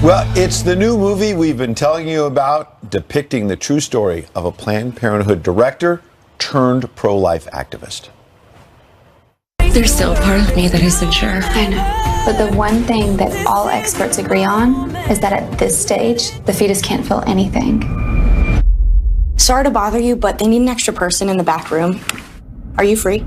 Well, it's the new movie we've been telling you about, depicting the true story of a Planned Parenthood director turned pro-life activist. There's still a part of me that isn't sure. I know. But the one thing that all experts agree on is that at this stage, the fetus can't feel anything. Sorry to bother you, but they need an extra person in the back room. Are you free?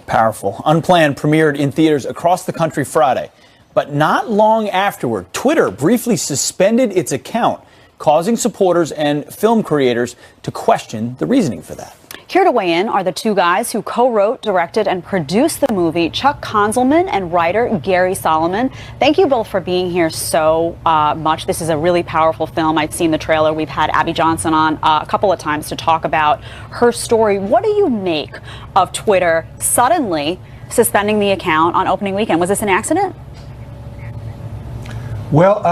Powerful. Unplanned premiered in theaters across the country Friday. But not long afterward, Twitter briefly suspended its account, causing supporters and film creators to question the reasoning for that. Here to weigh in are the two guys who co-wrote, directed, and produced the movie, Chuck Konzelman and writer Gary Solomon. Thank you both for being here so much. This is a really powerful film. I've seen the trailer. We've had Abby Johnson on a couple of times to talk about her story. What do you make of Twitter suddenly suspending the account on opening weekend? Was this an accident? Well,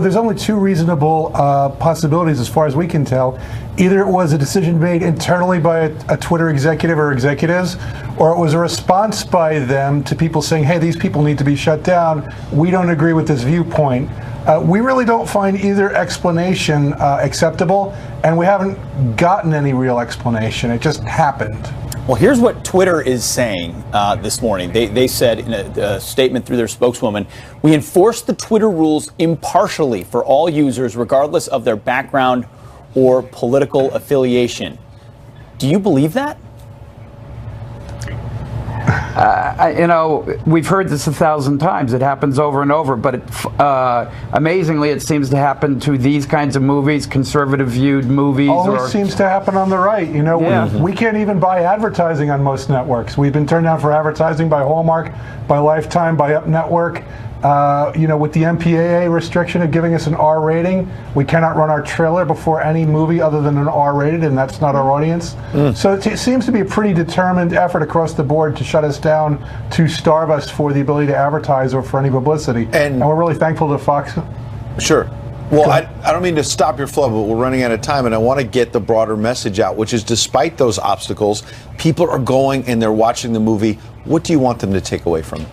there's only two reasonable possibilities as far as we can tell. Either it was a decision made internally by a Twitter executive or executives, or it was a response by them to people saying, hey, these people need to be shut down. We don't agree with this viewpoint. We really don't find either explanation acceptable, and we haven't gotten any real explanation. It just happened. Well, here's what Twitter is saying this morning. They said in a statement through their spokeswoman, we enforce the Twitter rules impartially for all users, regardless of their background or political affiliation. Do you believe that? We've heard this 1,000 times. It happens over and over, but amazingly, it seems to happen to these kinds of movies, conservative viewed movies. Always seems to happen on the right. We can't even buy advertising on most networks. We've been turned down for advertising by Hallmark, by Lifetime, by Up Network. With the MPAA restriction of giving us an R rating, we cannot run our trailer before any movie other than an R rated, and that's not our audience. So it seems to be a pretty determined effort across the board to shut us down, to starve us for the ability to advertise or for any publicity. And we're really thankful to Fox. Sure. Well, I don't mean to stop your flow, but we're running out of time, and I want to get the broader message out, which is despite those obstacles, people are going and they're watching the movie. What do you want them to take away from it?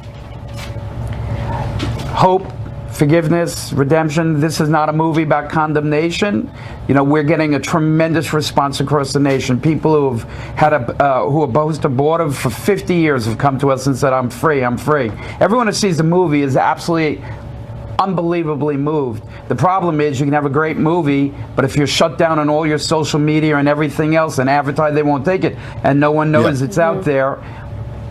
Hope, forgiveness, redemption. This is not a movie about condemnation. We're getting a tremendous response across the nation. People who have had who are post abortive for 50 years have come to us and said, I'm free, I'm free. Everyone who sees the movie is absolutely unbelievably moved. The problem is you can have a great movie, but if you're shut down on all your social media and everything else and advertise, they won't take it. And no one knows it's out there.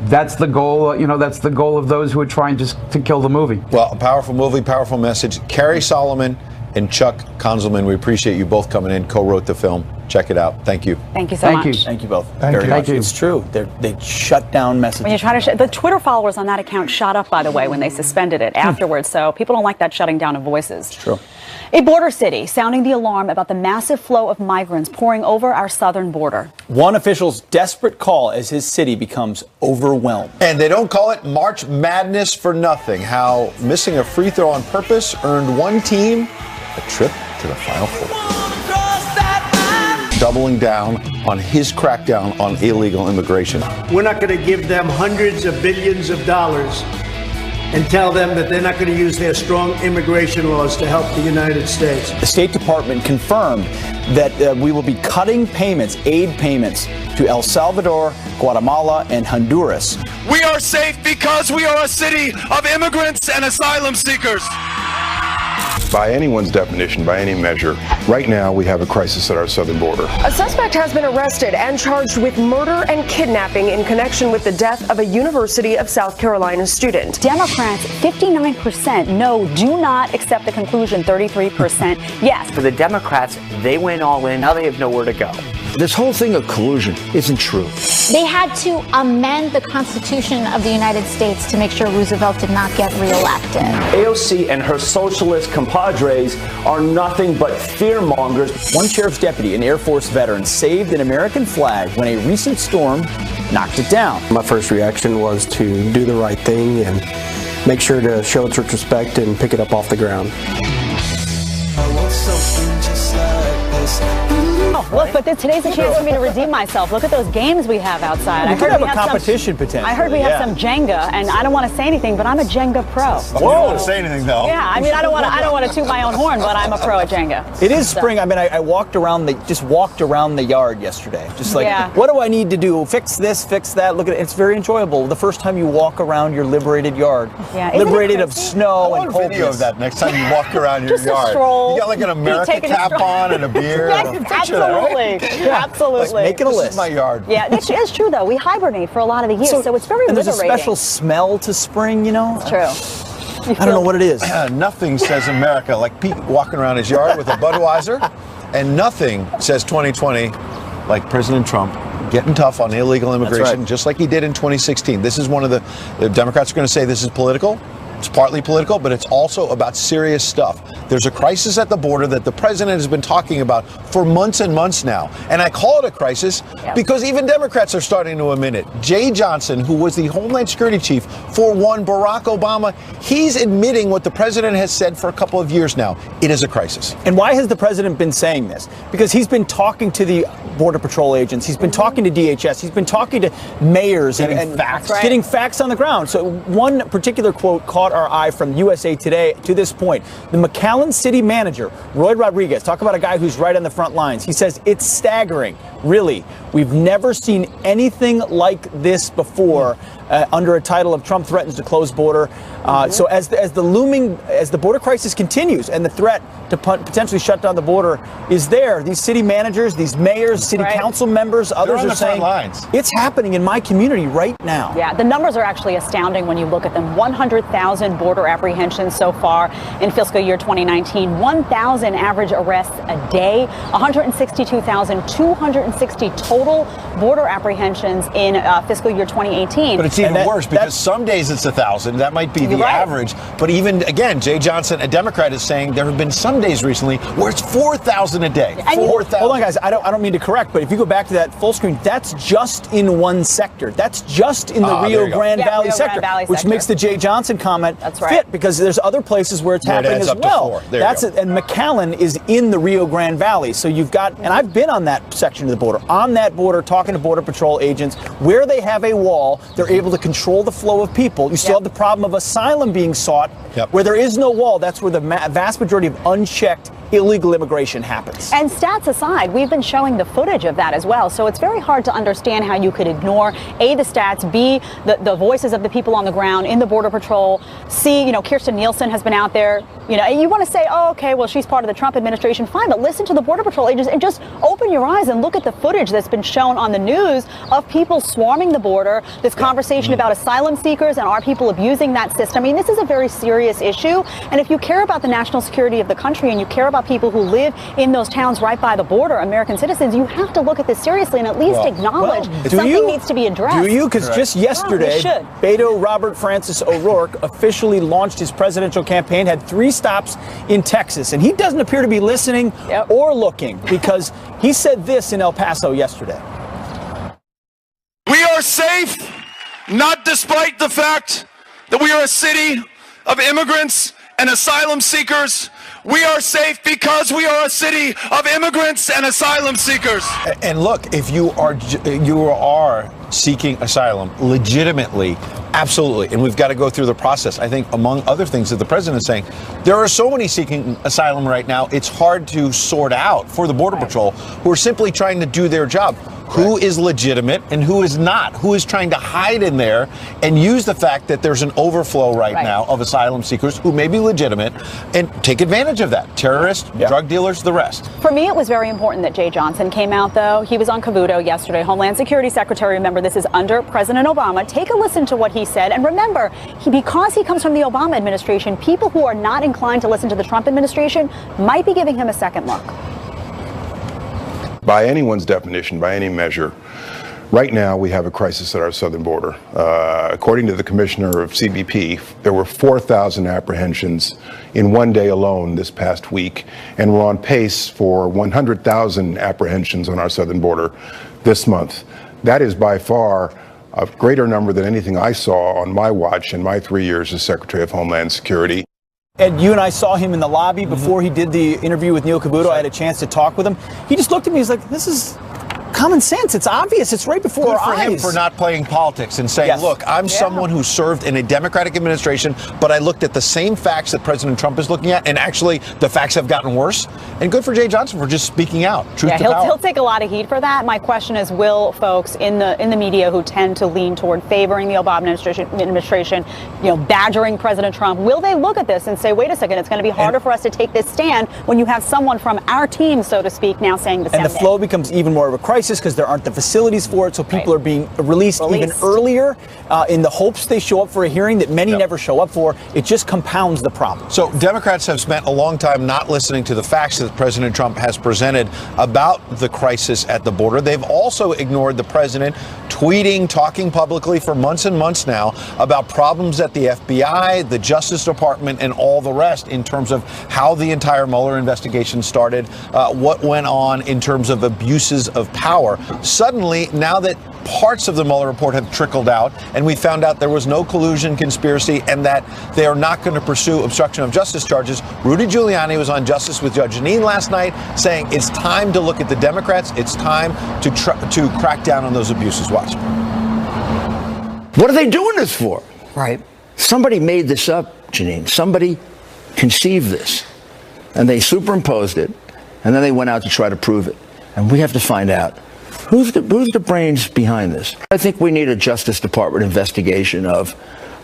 That's the goal, that's the goal of those who are trying to kill the movie. Well, a powerful movie, powerful message. Gary Solomon and Chuck Konzelman, we appreciate you both coming in, co-wrote the film. Check it out. Thank you. Thank you so much. Thank you both. Thank you. It's true. They shut down messages. When you try to the Twitter followers on that account shot up, by the way, when they suspended it afterwards. So people don't like that shutting down of voices. It's true. A border city sounding the alarm about the massive flow of migrants pouring over our southern border. One official's desperate call as his city becomes overwhelmed. And they don't call it March Madness for nothing. How missing a free throw on purpose earned one team a trip to the Final Four. Doubling down on his crackdown on illegal immigration. We're not going to give them hundreds of billions of dollars and tell them that they're not going to use their strong immigration laws to help the United States. The State Department confirmed that we will be cutting payments, aid payments, to El Salvador, Guatemala, and Honduras. We are safe because we are a city of immigrants and asylum seekers. By anyone's definition, by any measure, right now we have a crisis at our southern border. A suspect has been arrested and charged with murder and kidnapping in connection with the death of a University of South Carolina student. Democrats, 59% no, do not accept the conclusion, 33% yes. For the Democrats, they went all in. Now they have nowhere to go. This whole thing of collusion isn't true. They had to amend the Constitution of the United States to make sure Roosevelt did not get reelected. AOC and her socialist compadres are nothing but fear-mongers. One sheriff's deputy, an Air Force veteran, saved an American flag when a recent storm knocked it down. My first reaction was to do the right thing and make sure to show its respect and pick it up off the ground. I want something just like this. Oh, look, but today's a chance for me to redeem myself. Look at those games we have outside. We could have a competition potentially. I heard we have some Jenga, and I don't want to say anything, but I'm a Jenga pro. You don't want to say anything, though. Yeah, I mean, I don't want to toot my own horn, but I'm a pro at Jenga. It is spring. I mean, I walked around the yard yesterday. Just like, what do I need to do? Fix this, fix that. Look at it. It's very enjoyable. The first time you walk around your liberated yard. Yeah, liberated of snow and coldness. Video of that next time you walk around your yard. Stroll, you got like an America cap on and a beer. Yes, and absolutely. Yeah. Absolutely. Like, make it a list. This is my yard. Yeah, it's true though. We hibernate for a lot of the year, so it's very and liberating. there's a special smell to spring, you know? It's true. I don't know what it is. Nothing says America like Pete walking around his yard with a Budweiser, and nothing says 2020 like President Trump getting tough on illegal immigration, just like he did in 2016. This is one of the Democrats are going to say this is political. It's partly political, but it's also about serious stuff. There's a crisis at the border that the president has been talking about for months and months now. And I call it a crisis because even Democrats are starting to admit it. Jay Johnson, who was the Homeland Security chief for one Barack Obama, he's admitting what the president has said for a couple of years now. It is a crisis. And why has the president been saying this? Because he's been talking to the Border Patrol agents. He's been talking to DHS. He's been talking to mayors and facts. Getting facts on the ground. So one particular quote caught our eye from USA Today to this point. The McAllen city manager, Roy Rodriguez, talk about a guy who's right on the front lines. He says, it's staggering. Really, we've never seen anything like this before under a title of Trump threatens to close border. So as the border crisis continues and the threat to potentially shut down the border is there, these city managers, these mayors, city council members, others are saying it's happening in my community right now. Yeah, the numbers are actually astounding when you look at them. 100,000 border apprehensions so far in fiscal year 2019, 1,000 average arrests a day, 162,260 total border apprehensions in fiscal year 2018. But it's even worse because some days it's 1,000. That might be the average. But even, again, Jay Johnson, a Democrat, is saying there have been some days recently where it's 4,000 a day. 4,000. Hold on, guys. I don't mean to correct, but if you go back to that full screen, that's just in one sector. That's just in the Rio Grande Valley sector, which makes the Jay Johnson comment fit because there's other places where it's happening as well. That's it. And McAllen is in the Rio Grande Valley. So you've got, and I've been on that section of the border, on that border, talking to Border Patrol agents. Where they have a wall, they're able to control the flow of people. You still have the problem of asylum being sought. Where there is no wall, that's where the vast majority of unchecked illegal immigration happens. And stats aside, we've been showing the footage of that as well. So it's very hard to understand how you could ignore A, the stats, B, the voices of the people on the ground in the Border Patrol, C, Kirstjen Nielsen has been out there. And you want to say, oh, okay, well, she's part of the Trump administration. Fine, but listen to the Border Patrol agents and just open your eyes and look at the footage that's been shown on the news of people swarming the border, this conversation about asylum seekers and are people abusing that system. I mean, this is a very serious issue. And if you care about the national security of the country and you care about people who live in those towns right by the border, American citizens, you have to look at this seriously and at least acknowledge something needs to be addressed. Do you? Because just yesterday, Beto Robert Francis O'Rourke officially launched his presidential campaign, had 3 stops in Texas, and he doesn't appear to be listening or looking because he said this in El Paso yesterday. We are safe, not despite the fact that we are a city of immigrants and asylum seekers. We are safe because we are a city of immigrants and asylum seekers. And look, if you are seeking asylum legitimately, absolutely, and we've got to go through the process. I think among other things that the president is saying, there are so many seeking asylum right now, it's hard to sort out for the Border Patrol who are simply trying to do their job. Who is legitimate and who is not? Who is trying to hide in there and use the fact that there's an overflow right now of asylum seekers who may be legitimate and take advantage of that? Terrorists, drug dealers, the rest. For me, it was very important that Jay Johnson came out, though. He was on Cavuto yesterday, Homeland Security Secretary. Remember, this is under President Obama. Take a listen to what he said. And remember, because he comes from the Obama administration, people who are not inclined to listen to the Trump administration might be giving him a second look. By anyone's definition, by any measure, right now we have a crisis at our southern border. According to the commissioner of CBP, there were 4,000 apprehensions in one day alone this past week, and we're on pace for 100,000 apprehensions on our southern border this month. That is by far a greater number than anything I saw on my watch in my 3 years as Secretary of Homeland Security. And you and I saw him in the lobby before he did the interview with Neil Cavuto. I had a chance to talk with him. He just looked at me. He's like, this is common sense. It's obvious. It's right before our eyes. Him for not playing politics and saying, look, I'm someone who served in a Democratic administration, but I looked at the same facts that President Trump is looking at, and actually the facts have gotten worse. And good for Jay Johnson for just speaking out. Truth to power. He'll take a lot of heat for that. My question is, will folks in the media who tend to lean toward favoring the Obama administration, badgering President Trump, will they look at this and say, wait a second, it's going to be harder for us to take this stand when you have someone from our team, so to speak, now saying the same thing? And the flow becomes even more of a crisis because there aren't the facilities for it, so people are being released even earlier in the hopes they show up for a hearing that many never show up for. It just compounds the problem. So Democrats have spent a long time not listening to the facts that President Trump has presented about the crisis at the border. They've also ignored the president tweeting, talking publicly for months and months now about problems at the FBI, the Justice Department, and all the rest in terms of how the entire Mueller investigation started, what went on in terms of abuses of power. Suddenly, now that parts of the Mueller report have trickled out, and we found out there was no collusion, conspiracy, and that they are not going to pursue obstruction of justice charges, Rudy Giuliani was on Justice with Judge Jeanine last night saying it's time to look at the Democrats. It's time to crack down on those abuses. Watch. What are they doing this for? Right. Somebody made this up, Jeanine. Somebody conceived this, and they superimposed it, and then they went out to try to prove it. And we have to find out who's the brains behind this. I think we need a Justice Department investigation of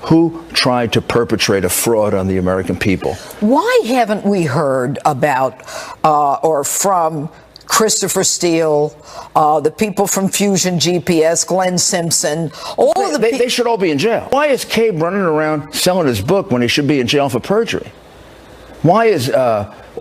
who tried to perpetrate a fraud on the American people. Why haven't we heard about or from Christopher Steele, the people from Fusion GPS, Glenn Simpson, they should all be in jail. Why is Cabe running around selling his book when he should be in jail for perjury? Why is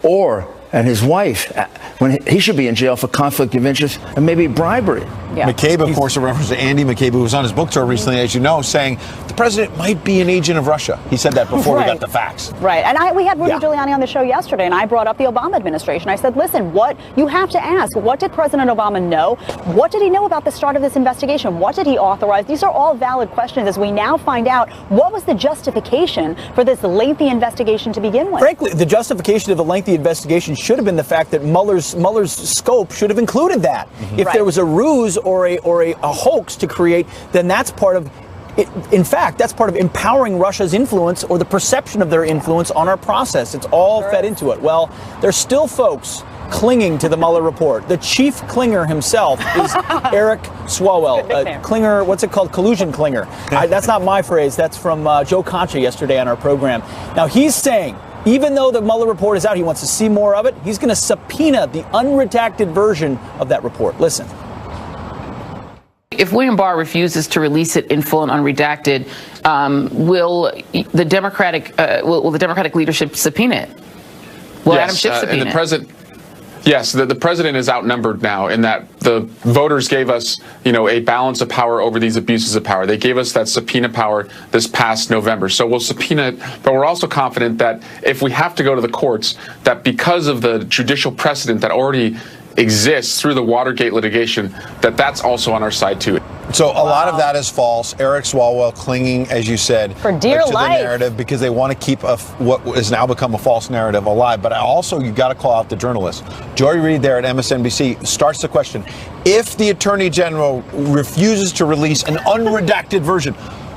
Orr and his wife, when he should be in jail for conflict of interest and maybe bribery? McCabe, of course, a reference to Andy McCabe, who was on his book tour recently, as you know, saying the president might be an agent of Russia. He said that before we got the facts. Right. And we had Rudy Giuliani on the show yesterday, and I brought up the Obama administration. I said, listen, what you have to ask, what did President Obama know? What did he know about the start of this investigation? What did he authorize? These are all valid questions as we now find out what was the justification for this lengthy investigation to begin with. Frankly, the justification of the lengthy investigation should have been the fact that Mueller's scope should have included that. If there was a ruse or a hoax to create, then that's part of in fact, that's part of empowering Russia's influence or the perception of their influence on our process. It's all fed into it. Well, there's still folks clinging to the Mueller report. The chief clinger himself is Eric Swalwell. Clinger, what's it called? Collusion clinger. That's not my phrase. That's from Joe Concha yesterday on our program. Now, he's saying, even though the Mueller report is out, he wants to see more of it. He's going to subpoena the unredacted version of that report. Listen. If William Barr refuses to release it in full and unredacted, will the Democratic leadership subpoena it? Will Adam Schiff subpoena it? Yes, the president is outnumbered now in that the voters gave us, a balance of power over these abuses of power. They gave us that subpoena power this past November. So we'll subpoena it, but we're also confident that if we have to go to the courts, that because of the judicial precedent that already exists through the Watergate litigation, that's also on our side too. So a lot of that is false. Eric Swalwell clinging, as you said, for dear to life, the narrative because they want to keep what has now become a false narrative alive. But you got to call out the journalists. Joy Reid there at MSNBC starts the question: if the Attorney General refuses to release an unredacted version,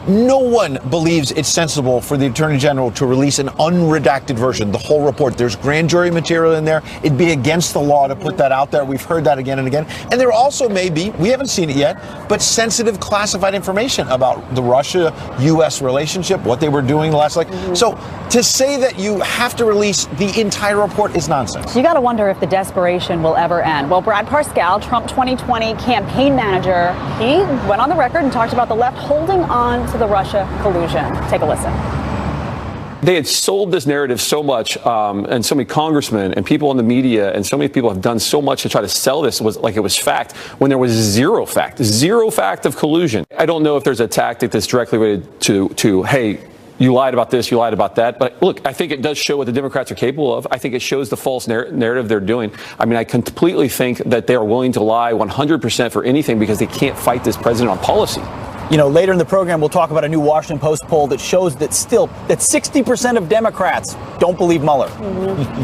no one believes it's sensible for the Attorney General to release an unredacted version, the whole report. There's grand jury material in there. It'd be against the law to put that out there. We've heard that again and again. And there also may be, we haven't seen it yet, but sensitive classified information about the Russia-U.S. relationship, what they were doing the last So to say that you have to release the entire report is nonsense. You got to wonder if the desperation will ever end. Well, Brad Parscale, Trump 2020 campaign manager, he went on the record and talked about the left holding on to the Russia collusion. Take a listen. They had sold this narrative so much, and so many congressmen and people in the media and so many people have done so much to try to sell this like it was fact when there was zero fact of collusion. I don't know if there's a tactic that's directly related to hey, you lied about this, you lied about that. But look, I think it does show what the Democrats are capable of. I think it shows the false narrative they're doing. I mean, I completely think that they are willing to lie 100% for anything because they can't fight this president on policy. Later in the program, we'll talk about a new Washington Post poll that shows that 60% of Democrats don't believe Mueller.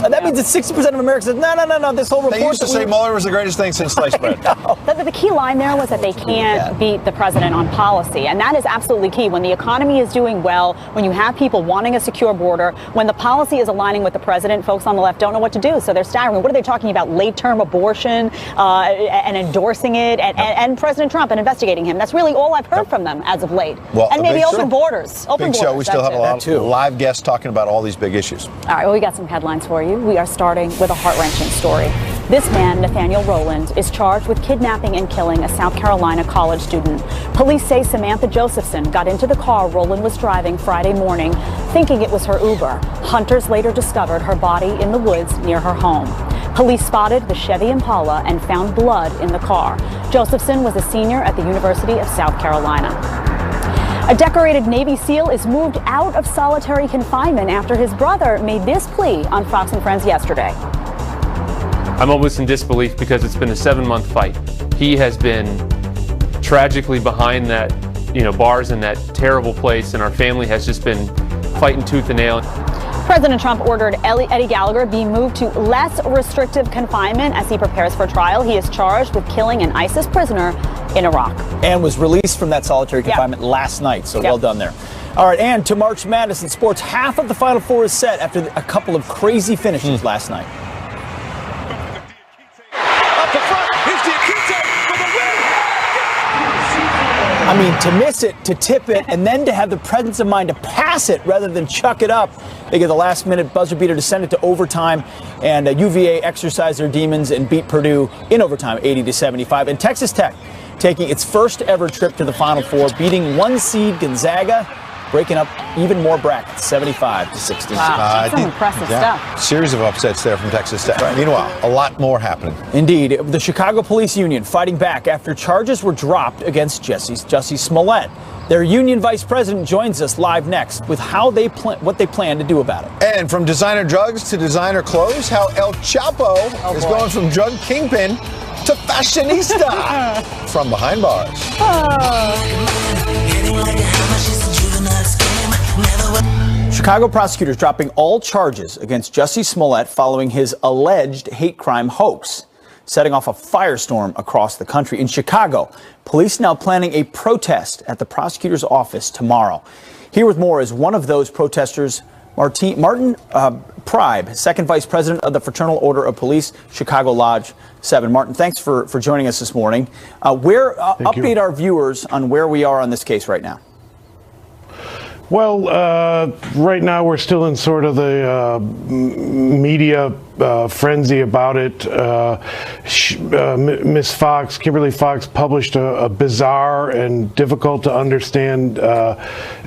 That means that 60% of Americans said, no, this whole report. They used to say Mueller was the greatest thing since sliced bread. The key line there was that they can't beat the president on policy, and that is absolutely key. When the economy is doing well, when you have people wanting a secure border, when the policy is aligning with the president, folks on the left don't know what to do, so they're staggering. What are they talking about? Late-term abortion and endorsing it, and President Trump and investigating him. That's really all I've heard from them as of late. Well, and maybe open show. borders. Big show. We still have a lot of live guests talking about all these big issues. All right, well, we got some headlines for you. We are starting with a heart-wrenching story. This man, Nathaniel Rowland, is charged with kidnapping and killing a South Carolina college student. Police say Samantha Josephson got into the car Rowland was driving Friday morning, thinking it was her Uber. Hunters later discovered her body in the woods near her home. Police spotted the Chevy Impala and found blood in the car. Josephson was a senior at the University of South Carolina. A decorated Navy SEAL is moved out of solitary confinement after his brother made this plea on Fox and Friends yesterday. I'm almost in disbelief because it's been a 7-month fight. He has been tragically behind that, bars in that terrible place, and our family has just been fighting tooth and nail. President Trump ordered Eddie Gallagher be moved to less restrictive confinement as he prepares for trial. He is charged with killing an ISIS prisoner in Iraq. And was released from that solitary confinement last night, so well done there. All right, and to March Madness in sports, half of the Final Four is set after a couple of crazy finishes last night. I mean, to miss it, to tip it, and then to have the presence of mind to pass it rather than chuck it up. They get the last-minute buzzer beater to send it to overtime, and UVA exercised their demons and beat Purdue in overtime, 80-75. And Texas Tech taking its first ever trip to the Final Four, beating 1 seed Gonzaga, breaking up even more brackets, 75-60. Wow, some impressive stuff. Series of upsets there from Texas Tech. Right. Meanwhile, a lot more happening. Indeed. The Chicago Police Union fighting back after charges were dropped against Jussie Smollett. Their union vice president joins us live next with what they plan to do about it. And from designer drugs to designer clothes, how El Chapo is going from drug kingpin to fashionista. From behind bars. Chicago prosecutors dropping all charges against Jussie Smollett following his alleged hate crime hoax, setting off a firestorm across the country. In Chicago, police now planning a protest at the prosecutor's office tomorrow. Here with more is one of those protesters, Martin Pribe, second vice president of the Fraternal Order of Police, Chicago Lodge 7. Martin, thanks for joining us this morning. Update our viewers on where we are on this case right now. Well, right now we're still in sort of the media frenzy about it. Miss Fox, Kimberly Fox, published a bizarre and difficult to understand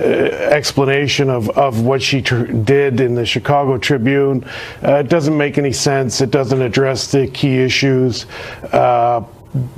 explanation of what she did in the Chicago Tribune. It doesn't make any sense. It doesn't address the key issues.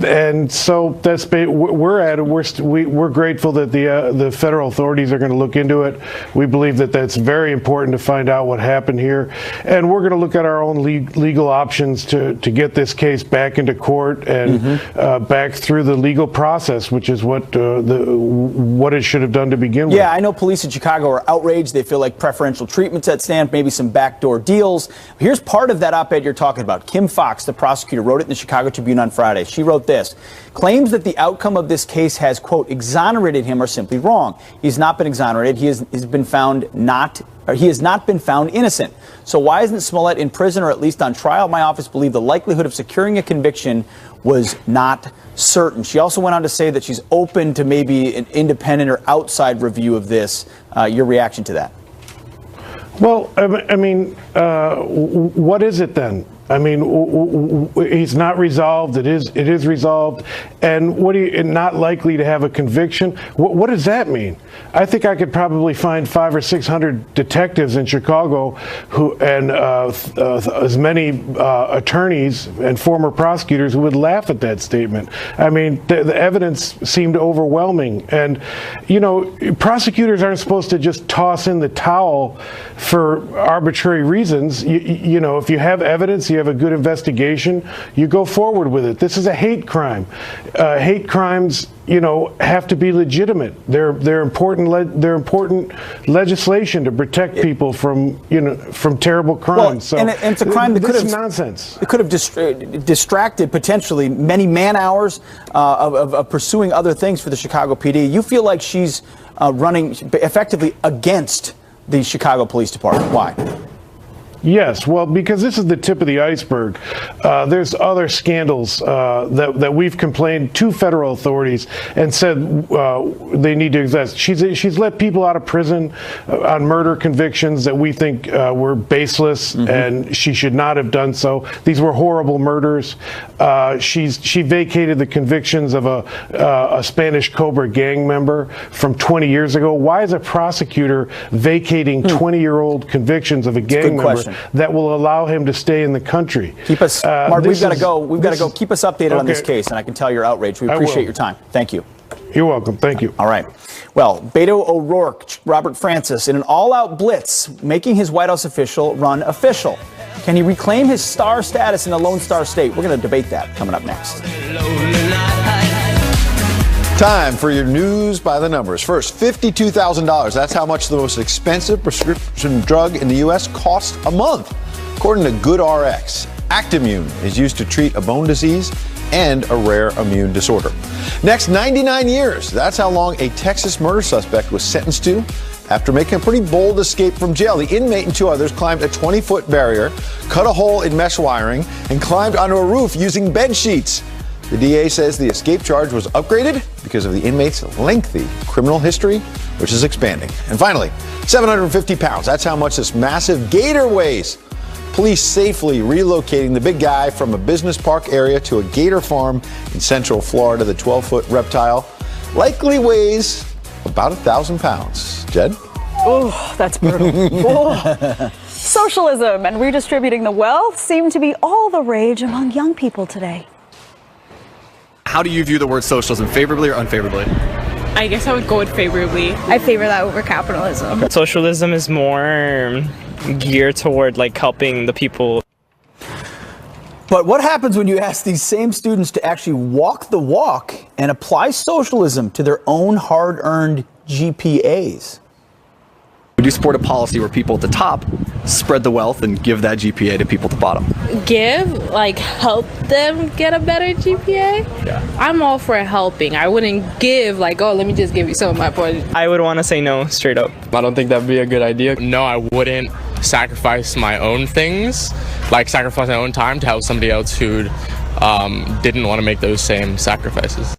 And so that's we're at it. We're grateful that the federal authorities are going to look into it. We believe that that's very important to find out what happened here, and we're going to look at our own legal options to get this case back into court and back through the legal process, which is what it should have done to begin with. Yeah, I know police in Chicago are outraged. They feel like preferential treatment's at stake, maybe some backdoor deals. Here's part of that op-ed you're talking about. Kim Fox, the prosecutor, wrote it in the Chicago Tribune on Friday. She wrote this: claims that the outcome of this case has, quote, exonerated him are simply wrong. He's not been exonerated. He has been found he has not been found innocent. So why isn't Smollett in prison or at least on trial? My office believed the likelihood of securing a conviction was not certain. She also went on to say that she's open to maybe an independent or outside review of this. Your reaction to that? Well, I mean, what is it then? I mean, he's not resolved. It is resolved, and not likely to have a conviction. What does that mean? I think I could probably find 500 or 600 detectives in Chicago and as many attorneys and former prosecutors who would laugh at that statement. I mean, the evidence seemed overwhelming, and prosecutors aren't supposed to just toss in the towel for arbitrary reasons. If you have evidence, you you have a good investigation, you go forward with it. This is a hate crime. Hate crimes, have to be legitimate. They're important. They're important legislation to protect people from terrible crimes. Well, and it's a crime that could have nonsense. It could have distracted potentially many man hours of pursuing other things for the Chicago PD. You feel like she's running effectively against the Chicago Police Department. Why? Yes, well, because this is the tip of the iceberg. There's other scandals that we've complained to federal authorities and said they need to exist. She's let people out of prison on murder convictions that we think were baseless, and she should not have done so. These were horrible murders. She vacated the convictions of a Spanish Cobra gang member from 20 years ago. Why is a prosecutor vacating 20-year-old convictions of a gang member that will allow him to stay in the country? Keep us, Mark, we've got to go. We've got to go. Keep us updated on this case, and I can tell you're outraged. We appreciate your time. Thank you. You're welcome. Thank you. All right. Well, Beto O'Rourke, Robert Francis, in an all-out blitz, making his White House official run official. Can he reclaim his star status in a Lone Star state? We're going to debate that coming up next. Time for your news by the numbers. First, $52,000. That's how much the most expensive prescription drug in the U.S. costs a month. According to GoodRx, Actimmune is used to treat a bone disease and a rare immune disorder. Next, 99 years. That's how long a Texas murder suspect was sentenced to after making a pretty bold escape from jail. The inmate and two others climbed a 20-foot barrier, cut a hole in mesh wiring, and climbed onto a roof using bed sheets. The DA says the escape charge was upgraded because of the inmate's lengthy criminal history, which is expanding. And finally, 750 pounds. That's how much this massive gator weighs. Police safely relocating the big guy from a business park area to a gator farm in Central Florida. The 12-foot reptile likely weighs about 1,000 pounds. Jed? Oh, that's brutal. Oh. Socialism and redistributing the wealth seem to be all the rage among young people today. How do you view the word socialism, favorably or unfavorably? I guess I would go with favorably. I favor that over capitalism. Okay. Socialism is more geared toward helping the people. But what happens when you ask these same students to actually walk the walk and apply socialism to their own hard-earned GPAs? Would you support a policy where people at the top spread the wealth and give that GPA to people at the bottom? Help them get a better GPA? Yeah. I'm all for helping. I wouldn't give let me just give you some of my points. I would want to say no, straight up. I don't think that'd be a good idea. No, I wouldn't sacrifice my own things, sacrifice my own time to help somebody else who didn't want to make those same sacrifices.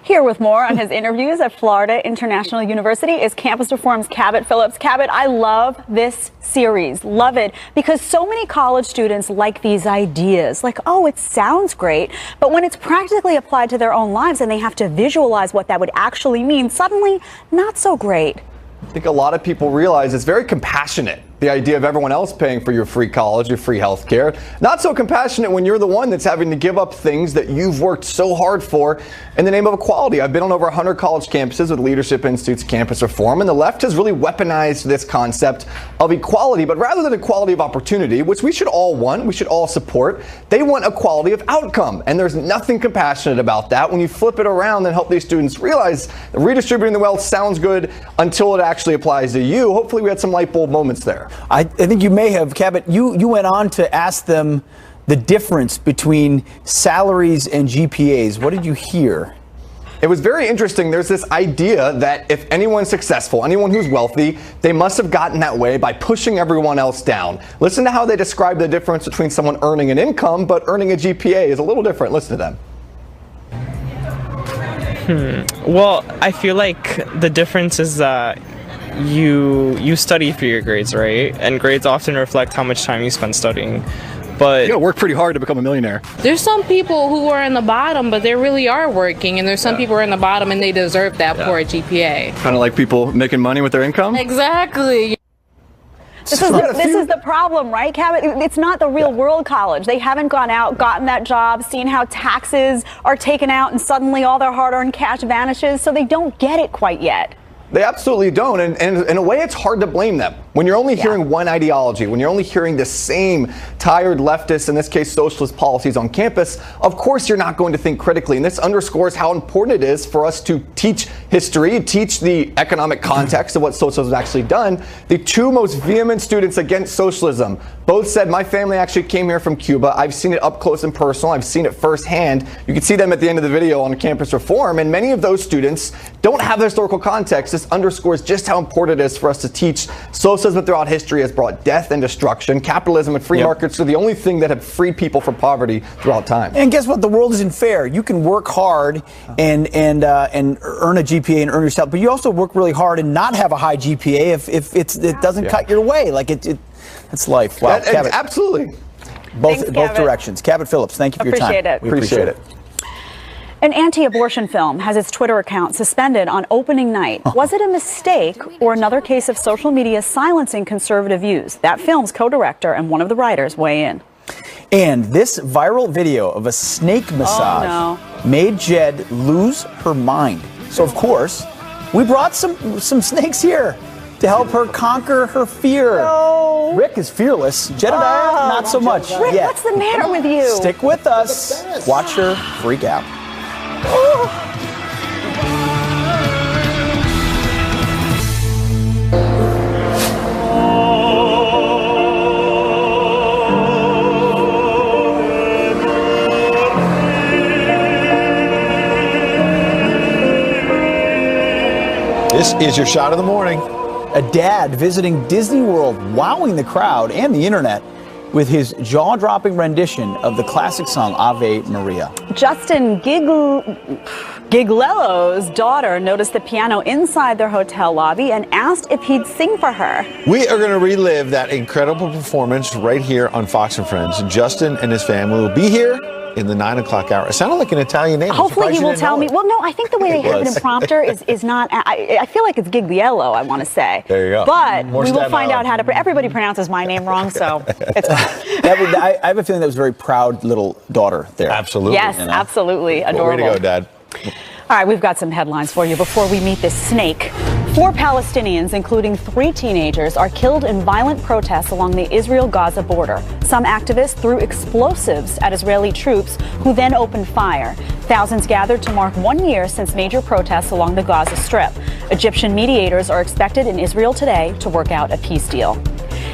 Here with more on his interviews at Florida International University is Campus Reform's Cabot Phillips. Cabot, I love this series. Love it because so many college students like these ideas. It sounds great, but when it's practically applied to their own lives and they have to visualize what that would actually mean, suddenly not so great. I think a lot of people realize it's very compassionate, the idea of everyone else paying for your free college, your free health care. Not so compassionate when you're the one that's having to give up things that you've worked so hard for in the name of equality. I've been on over 100 college campuses with Leadership Institute's Campus Reform, and the left has really weaponized this concept of equality. But rather than equality of opportunity, which we should all want, we should all support, they want equality of outcome. And there's nothing compassionate about that. When you flip it around and help these students realize that redistributing the wealth sounds good until it actually applies to you. Hopefully we had some light bulb moments there. I think you may have, Cabot. You went on to ask them the difference between salaries and GPAs. What did you hear? It was very interesting. There's this idea that if anyone's successful, anyone who's wealthy, they must have gotten that way by pushing everyone else down. Listen to how they describe the difference between someone earning an income but earning a GPA is a little different. Listen to them. Well, I feel like the difference is that you study for your grades, right? And grades often reflect how much time you spend studying. But you gotta work pretty hard to become a millionaire. There's some people who are in the bottom, but they really are working, and there's some people who are in the bottom and they deserve that poor GPA. Kind of like people making money with their income? Exactly. This is the problem, right, Cabot? It's not the real world college. They haven't gone out, gotten that job, seen how taxes are taken out, and suddenly all their hard-earned cash vanishes, so they don't get it quite yet. They absolutely don't, and in a way it's hard to blame them. When you're only hearing one ideology, when you're only hearing the same tired leftist, in this case socialist policies on campus, of course you're not going to think critically. And this underscores how important it is for us to teach history, teach the economic context of what socialism has actually done. The two most vehement students against socialism both said, my family actually came here from Cuba. I've seen it up close and personal. I've seen it firsthand. You can see them at the end of the video on campus reform. And many of those students don't have the historical context. This underscores just how important it is for us to teach socialism throughout history has brought death and destruction. Capitalism and free markets are the only thing that have freed people from poverty throughout time. And guess what? The world isn't fair. You can work hard and earn a GPA and earn yourself, but you also work really hard and not have a high GPA if it doesn't cut your way. Like it's life. Wow, Cabot. Absolutely. Both directions. Cabot Phillips, thank you for your time. We appreciate it. An anti-abortion film has its Twitter account suspended on opening night. Was it a mistake or another case of social media silencing conservative views? That film's co-director and one of the writers weigh in. And this viral video of a snake massage made Jed lose her mind. So of course, we brought some snakes here to help her conquer her fear. No. Rick is fearless. Jedediah, not so much. Rick, yet. what's the matter with you? Stick with us. Watch her freak out. This is your shot of the morning. A dad visiting Disney World, wowing the crowd and the internet with his jaw-dropping rendition of the classic song Ave Maria. Justin Giglello's daughter noticed the piano inside their hotel lobby and asked if he'd sing for her. We are going to relive that incredible performance right here on Fox and Friends. Justin and his family will be here in the 9 o'clock hour. It sounded like an Italian name. Hopefully he will tell me. Well, no, I think the way they have it in prompter is not. I feel like it's Gigliello, I want to say. There you go. But we will find out how to. Everybody pronounces my name wrong, so it's fine. I have a feeling that was a very proud little daughter there. Absolutely. Yes, absolutely. Adorable. Way to go, Dad. All right, we've got some headlines for you before we meet this snake. 4 Palestinians, including 3 teenagers, are killed in violent protests along the Israel-Gaza border. Some activists threw explosives at Israeli troops, who then opened fire. Thousands gathered to mark 1 year since major protests along the Gaza Strip. Egyptian mediators are expected in Israel today to work out a peace deal.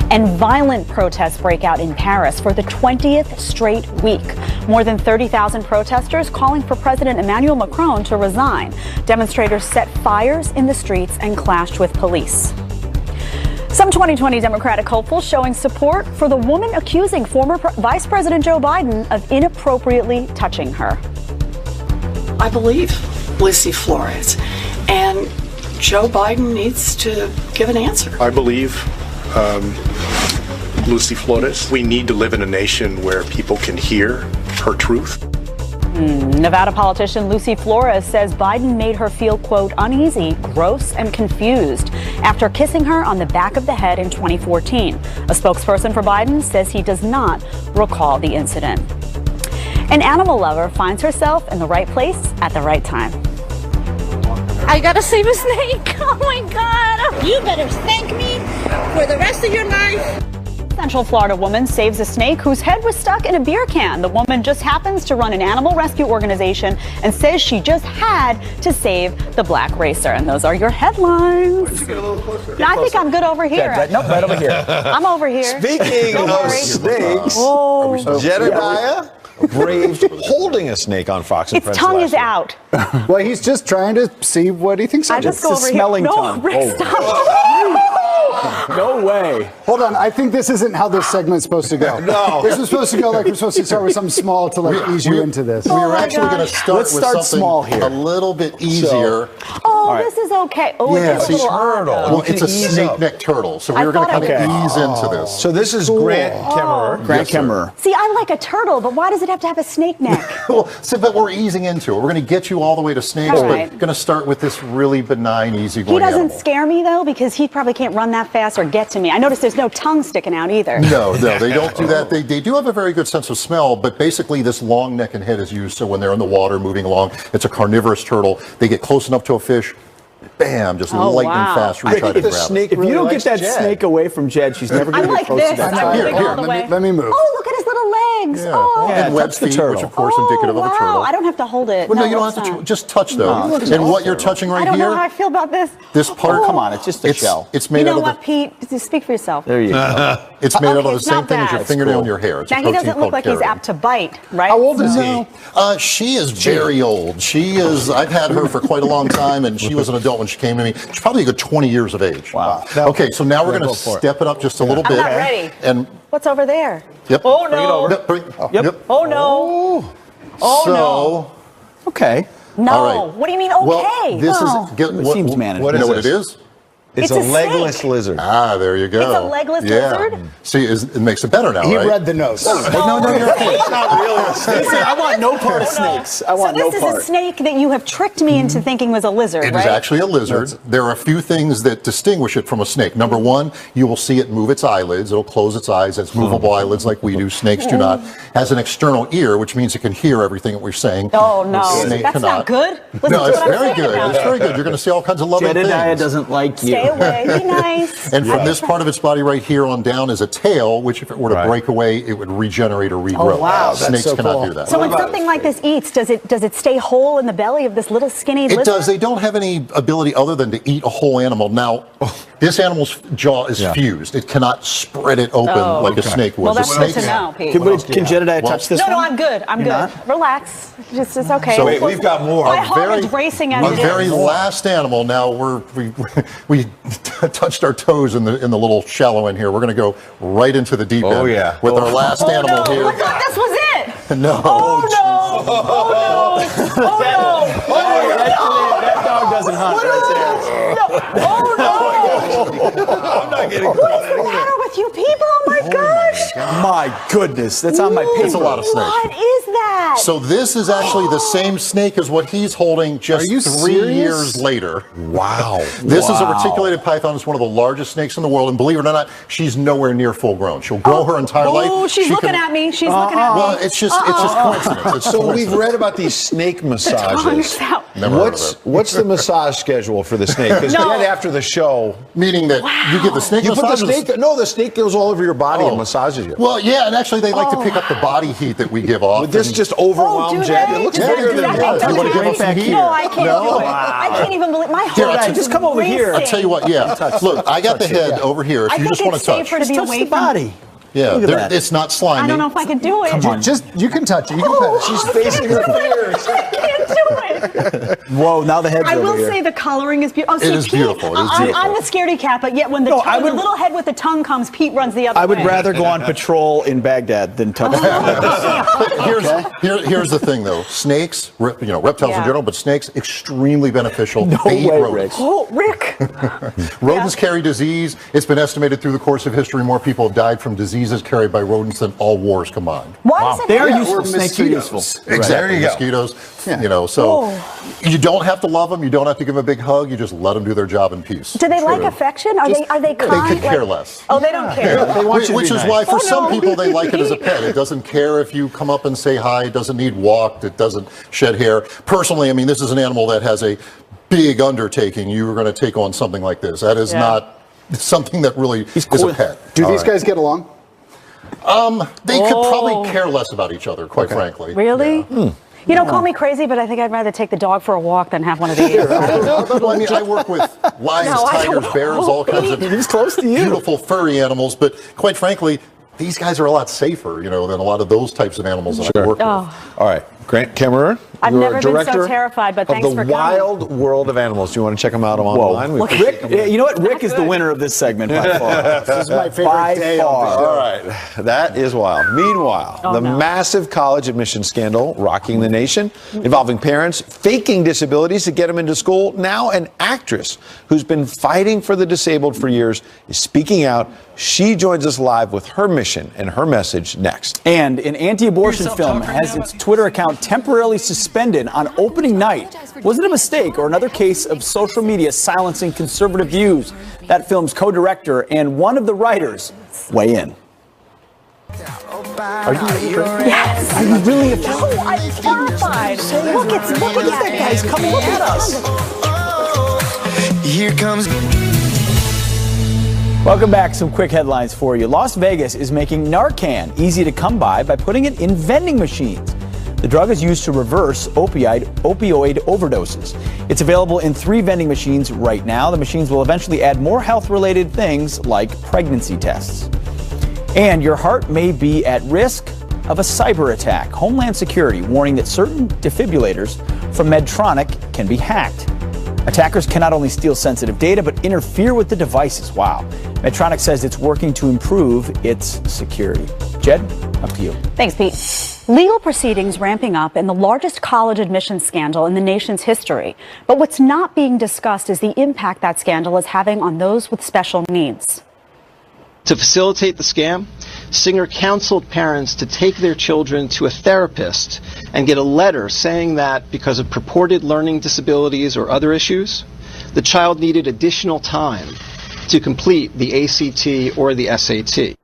And violent protests break out in Paris for the 20th straight week. More than 30,000 protesters calling for President Emmanuel Macron to resign. Demonstrators set fires in the streets and clashed with police. Some 2020 Democratic hopefuls showing support for the woman accusing former Vice President Joe Biden of inappropriately touching her. I believe Lucy Flores, and Joe Biden needs to give an answer. I believe Lucy Flores. We need to live in a nation where people can hear her truth. Nevada politician Lucy Flores says Biden made her feel, quote, uneasy, gross, and confused after kissing her on the back of the head in 2014. A spokesperson for Biden says he does not recall the incident. An animal lover finds herself in the right place at the right time. I gotta save a snake. Oh my God. You better thank me for the rest of your life. Central Florida woman saves a snake whose head was stuck in a beer can. The woman just happens to run an animal rescue organization and says she just had to save the black racer. And those are your headlines. Get a little closer. No, I think I'm good over here. Nope, right over here. I'm over here. Speaking of snakes, Jedediah braved holding a snake on Fox and Its Friends. tongue is out. Well, he's just trying to see what he thinks. I just go over here. No, Rick, stop. No way. Hold on. I think this isn't how this segment's supposed to go. No. This is supposed to go like we're supposed to start with something small to like ease you into this. We were actually going to start Let's with start something small here. a little bit easier. This is okay. Oh, it's a little odd, though. Well, it's a snake-neck turtle, so we were going to kind of ease into this. So this is Grant Kemmerer. Grant Kemmerer. See, I like a turtle, but why does it have to have a snake neck? Well, but we're easing into it. We're going to get you all the way to snakes, All but right. going to start with this really benign, easygoing He doesn't animal. scare me, though, because he probably can't run that fast or get to me. I noticed there's no tongue sticking out either. No, they don't do that. They do have a very good sense of smell, but basically this long neck and head is used so when they're in the water moving along, it's a carnivorous turtle. They get close enough to a fish, bam, just Oh, lightning wow. fast reach out and grab it. If you don't get that snake away from Jed, she's never going to I'm get like close to this. that I'm turtle. moving all the way. Let me move. Oh, look at his little legs. Yeah. Oh, And web touch the feet, turtle. which of course indicative of a wow. turtle. I don't have to hold it. Well, no, you don't let's have to. not. Just touch though. And what you're touching I right don't know how here, I feel about this. this part. Oh. Come on, it's just a shell. It's You made know out of what, Pete? Just speak for yourself. There you go. it's made out of Okay, the it's same not thing as your bad. fingernail and your hair. It's a Now, he protein doesn't look called like he's keratin. apt to bite, right? How old is he? She is very old. She is. I've had her for quite a long time, and she was an adult when she came to me. She's probably a good 20 years of age. Wow. Okay, so now we're Yeah, going go to for it. step it up just a little I'm bit. not ready. And What's over there? yep. Oh, no. Yep. Oh, no. Oh, so, Okay. no. all right. What do you mean, okay? Well, this no. is. Get, It seems manageable. What, you know What what is it this? is? It's It's a a legless snake. lizard. Ah, there you go. It's a legless lizard? See, it makes it better now, He right? read the notes. No, you're okay. It's not really a snake. I want no part of snakes. I want so no this part. is a snake that you have tricked me into thinking was a lizard, It right? is actually a lizard. There are a few things that distinguish it from a snake. Number one, you will see it move its eyelids. It'll close its eyes. It's movable eyelids like we do. Snakes do not. Has an external ear, which means it can hear everything that we're saying. Oh, no. Snake That's cannot. not good. Listen No, to it's what I'm very saying good. about It's it. very good. You're going to see all kinds of loving Jedediah things. doesn't like you. Stay away. Be nice. And from this part of its body right here on down is a tail, which if it were to break away, it would regenerate or regrow. Oh, wow. That's Snakes so cannot cool. do that. So when something like this eats, does it stay whole in the belly of this little skinny It lizard? does. They don't have any ability other than to eat a whole animal. Now, this animal's jaw is fused. It cannot spread it open like a snake would. Well, The that's good snake- to know, Pete. Can Jedediah touch this No, one? no, I'm good. I'm You're good. not? Relax. It's okay. So Wait, we've got more. My heart is racing as Our it very is. last animal. Now we touched our toes in the little shallow end here. We're going to go right into the deep end. Oh, yeah. With our last animal no, here. I thought this was it. No. Oh no! Oh no! Oh no! That dog doesn't hunt right there. Oh no! I'm not getting What's the matter with you people? Oh my gosh! My goodness, that's on my paper. It's a lot of snakes. What is that? So this is actually the same snake as what he's holding just Are you 3 serious? years later. Wow. This is a reticulated python. It's one of the largest snakes in the world. And believe it or not, she's nowhere near full grown. She'll grow her entire life. Oh, she's She looking can- at me. She's looking at me. Well, it's just coincidence. It's So we've coincidence. read about these snake massages. tongue's out. Never heard of it. What's the massage schedule for the snake? Because No. right after the show, Meaning that you give the snake you put the massage. snake. No, the snake goes all over your body and massages you. Well, yeah, and actually they like to pick up the body heat that we give off. Would this and- just overwhelm do Jed? they? It looks Do bigger they? than Do yours. they? You want to give us some heat? No, I can't No? do it. I can't even believe my Here, heart. I'll is just come over here. I'll tell you what, yeah. Look, I got the head over here. If I you think just want it's to touch. safer to be Touch away the from. body. Yeah, Look at that. it's not slimy. I don't know if I can do it. Just you can touch it. You can pet it. She's facing her fears. I can't do it. Whoa, now the head's I over will here. say the coloring is beautiful. It is beautiful. It is beautiful. I'm the scaredy cat, but yet when the, No, tongue, I would- the little head with the tongue comes, Pete runs the other way. I would rather go on patrol in Baghdad than touch Here's the thing, though. Snakes, reptiles Yeah. in general, but snakes, extremely beneficial. No They eat way, rodents. Oh, Rick. Rodents carry disease. It's been estimated through the course of history more people have died from diseases carried by rodents than all wars combined. Why does it They are matter? useful. Or Snakes are mosquitoes. useful. Exactly. There you go. Mosquitoes. So you don't have to love them. You don't have to give them a big hug. You just let them do their job in peace. Do they like affection? Are they kind? They could care less. Oh, they don't care. They want you to Which be is nice. why for Oh, some no. people they like it as a pet. It doesn't care if you come up and say hi. It doesn't need walked. It doesn't shed hair. Personally, I mean, this is an animal that has a big undertaking. You are going to take on something like this. That is not something that really is a pet. Do All these right. guys get along? They could probably care less about each other, quite frankly. Really? You know, call me crazy, but I think I'd rather take the dog for a walk than have one of these. Well, I mean, I work with lions, No, I don't tigers, bears, all kinds of He's close to you. beautiful furry animals. But quite frankly, these guys are a lot safer, than a lot of those types of animals that I work with. Oh. All right, Grant Cameron. I've you are never been so director terrified, but of thanks the for coming. Wild World of Animals. Do you want to check them out online? Look, Rick, you know what? Rick is the winner of this segment by far. This is my favorite By day far. of the show. All right, that is wild. Meanwhile, the massive college admission scandal rocking the nation, involving parents faking disabilities to get them into school. Now an actress who's been fighting for the disabled for years is speaking out. She joins us live with her mission and her message next. And an anti-abortion film has its Twitter account temporarily suspended on opening night. Was it a mistake or another case of social media silencing conservative views? That film's co-director and one of the writers weigh in. Are you afraid? Yes. Are you really afraid? No, I'm terrified. Look at That guy's coming at us. Here comes. Welcome back. Some quick headlines for you. Las Vegas is making Narcan easy to come by putting it in vending machines. The drug is used to reverse opioid overdoses. It's available in 3 vending machines right now. The machines will eventually add more health-related things like pregnancy tests. And your heart may be at risk of a cyber attack. Homeland Security warning that certain defibrillators from Medtronic can be hacked. Attackers can not only steal sensitive data, but interfere with the devices. Wow. Medtronic says it's working to improve its security. Jed, up to you. Thanks, Pete. Legal proceedings ramping up in the largest college admissions scandal in the nation's history. But what's not being discussed is the impact that scandal is having on those with special needs. To facilitate the scam, Singer counseled parents to take their children to a therapist and get a letter saying that because of purported learning disabilities or other issues, the child needed additional time to complete the ACT or the SAT.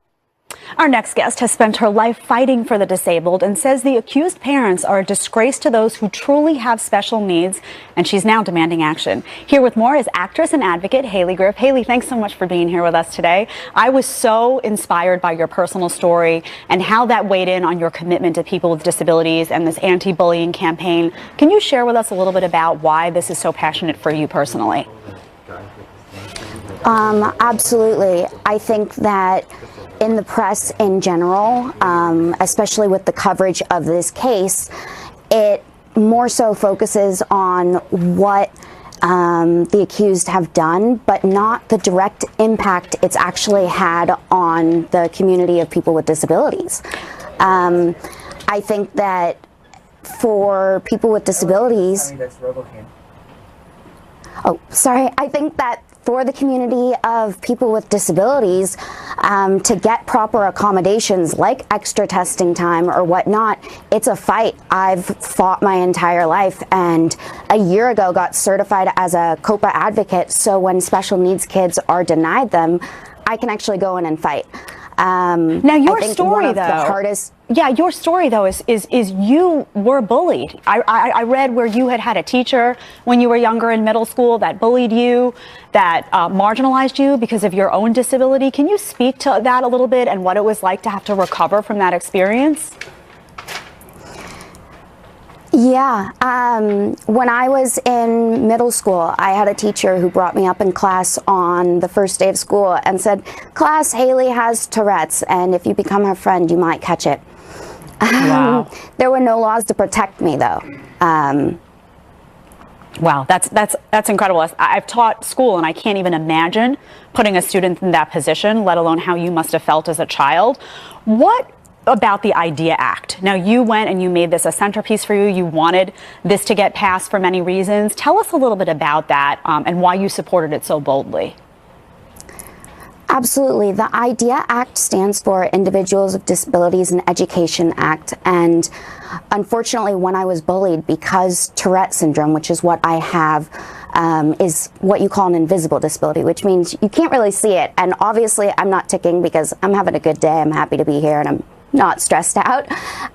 Our next guest has spent her life fighting for the disabled and says the accused parents are a disgrace to those who truly have special needs, and she's now demanding action. Here with more is actress and advocate Haley Griff. Haley, thanks so much for being here with us today. I was so inspired by your personal story and how that weighed in on your commitment to people with disabilities and this anti-bullying campaign. Can you share with us a little bit about why this is so passionate for you personally? Absolutely. I think that in the press in general, especially with the coverage of this case, it more so focuses on what the accused have done, but not the direct impact it's actually had on the community of people with disabilities. I think that for people with disabilities, I think that for the community of people with disabilities to get proper accommodations like extra testing time or whatnot, it's a fight I've fought my entire life, and a year ago got certified as a COPA advocate, so when special needs kids are denied them, I can actually go in and fight. Now your story, your story though is you were bullied. I read where you had a teacher when you were younger in middle school that bullied you, that marginalized you because of your own disability. Can you speak to that a little bit and what it was like to have to recover from that experience? Yeah, when I was in middle school, I had a teacher who brought me up in class on the first day of school and said, "Class, Haley has Tourette's, and if you become her friend, you might catch it." Wow. There were no laws to protect me, though. Wow, that's incredible. I've taught school, and I can't even imagine putting a student in that position, let alone how you must have felt as a child. What about the IDEA Act? Now, you went and you made this a centerpiece for you. You wanted this to get passed for many reasons. Tell us a little bit about that and why you supported it so boldly. Absolutely. The IDEA Act stands for Individuals with Disabilities in Education Act. And unfortunately, when I was bullied, because Tourette syndrome, which is what I have, is what you call an invisible disability, which means you can't really see it. And obviously, I'm not ticking because I'm having a good day. I'm happy to be here and I'm not stressed out.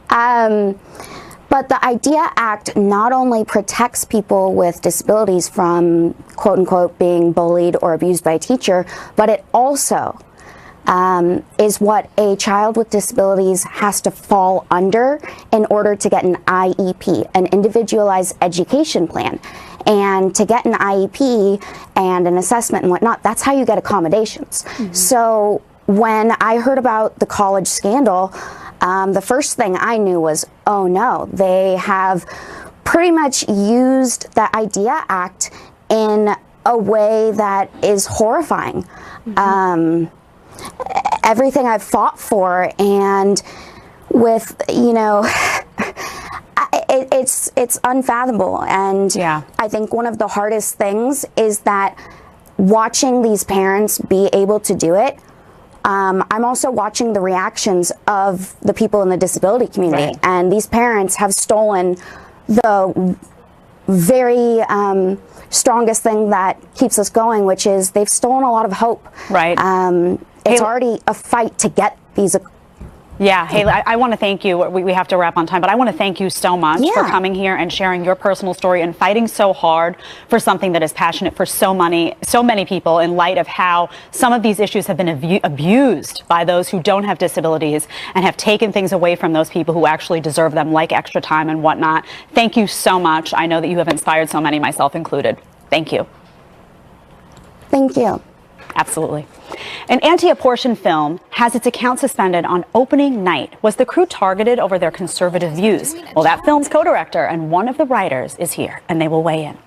But the IDEA Act not only protects people with disabilities from, quote unquote, being bullied or abused by a teacher, but it also is what a child with disabilities has to fall under in order to get an IEP, an individualized education plan. And to get an IEP and an assessment and whatnot, that's how you get accommodations. Mm-hmm. So when I heard about the college scandal, the first thing I knew was, oh no, they have pretty much used the IDEA Act in a way that is horrifying. Mm-hmm. Everything I've fought for, and with, you know, it's unfathomable. And yeah. I think one of the hardest things is that watching these parents be able to do it, I'm also watching the reactions of the people in the disability community. Right. And these parents have stolen the very strongest thing that keeps us going, which is they've stolen a lot of hope. Right. It's already a fight to get these Yeah, Haley, I want to thank you. We have to wrap on time, but I want to thank you so much for coming here and sharing your personal story and fighting so hard for something that is passionate for so many people, in light of how some of these issues have been abused by those who don't have disabilities and have taken things away from those people who actually deserve them, like extra time and whatnot. Thank you so much. I know that you have inspired so many, myself included. Thank you. Thank you. Absolutely. An anti-abortion film has its account suspended on opening night. Was the crew targeted over their conservative views? Well, that film's co-director and one of the writers is here, and they will weigh in.